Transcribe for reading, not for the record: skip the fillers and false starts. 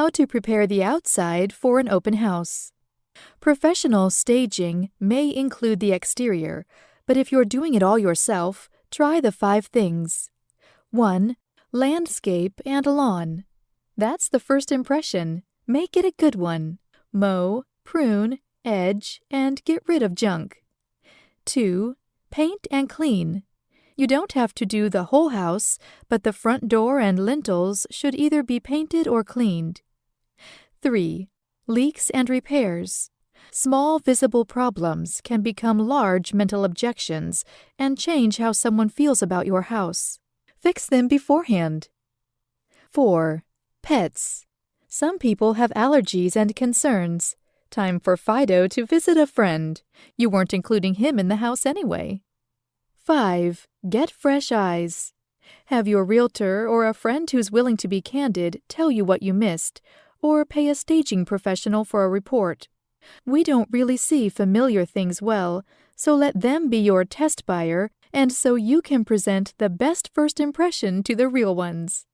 How to prepare the outside for an open house. Professional staging may include the exterior, but if you're doing it all yourself, try the 5 things. 1. Landscape and lawn. That's the first impression. Make it a good one. Mow, prune, edge, and get rid of junk. 2. Paint and clean. You don't have to do the whole house, but the front door and lintels should either be painted or cleaned. 3. Leaks and repairs. Small visible problems can become large mental objections and change how someone feels about your house. Fix them beforehand. 4. Pets. Some people have allergies and concerns. Time for Fido to visit a friend. You weren't including him in the house anyway. 5. Get fresh eyes. Have your realtor or a friend who's willing to be candid tell you what you missed, or pay a staging professional for a report. We don't really see familiar things well, so let them be your test buyer, and so you can present the best first impression to the real ones.